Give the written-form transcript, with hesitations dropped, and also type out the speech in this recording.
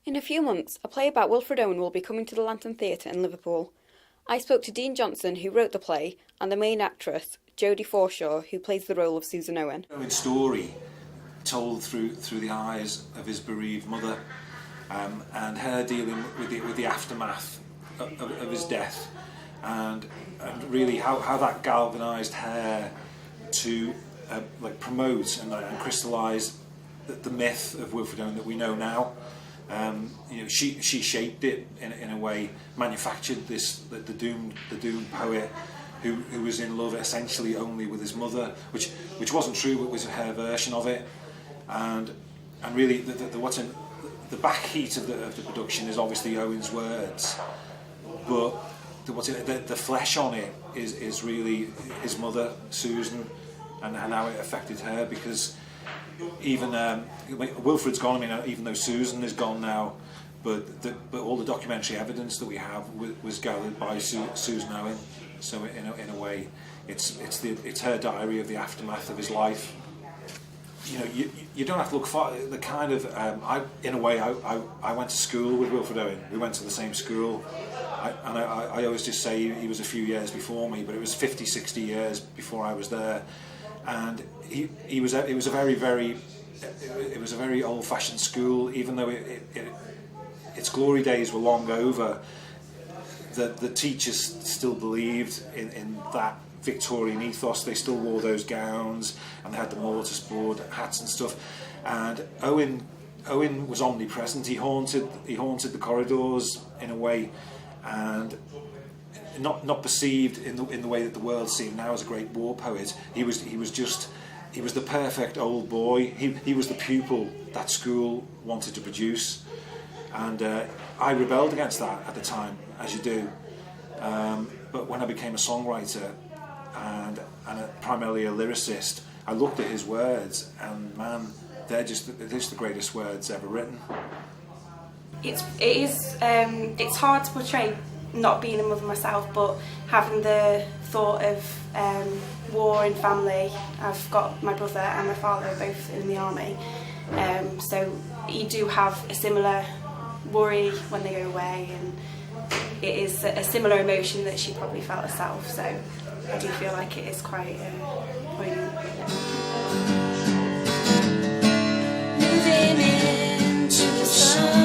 In a few months, a play about Wilfred Owen will be coming to the Lantern Theatre in Liverpool. I spoke to Dean Johnson, who wrote the play, and the main actress, Jodie Forshaw, who plays the role of Susan Owen. Owen's story told through the eyes of his bereaved mother, and her dealing with the aftermath of his death, and really how that galvanised her to promote and crystallise the myth of Wilfred Owen that we know now. She shaped it in a way, manufactured the doomed poet who was in love essentially only with his mother, which wasn't true, but was her version of it. And really what's in the back heat of the production is obviously Owen's words, but the flesh on it is really his mother, Susan, and how it affected her, because even Wilfred's gone. I mean, even though Susan is gone now, but all the documentary evidence that we have was gathered by Susan Owen. So in a way, it's her diary of the aftermath of his life. You don't have to look far. The kind of I went to school with Wilfred Owen. We went to the same school. I always just say he was a few years before me, but it was 50, 60 years before I was there. And it was a very old-fashioned school, even though its glory days were long over. The teachers still believed in that Victorian ethos. They still wore those gowns, and they had the mortisboard hats and stuff. And Owen was omnipresent. He haunted the corridors in a way, and not perceived in the way that the world seemed now as a great war poet. He was the perfect old boy. He was the pupil that school wanted to produce, and I rebelled against that at the time, as you do. But when I became a songwriter and primarily a lyricist, I looked at his words, and man, they're just the greatest words ever written. It's hard to portray not being a mother myself, but having the thought of war and family. I've got my brother and my father are both in the army, so you do have a similar worry when they go away, and it is a similar emotion that she probably felt herself, so I do feel like it is quite poignant. Moving into the sun.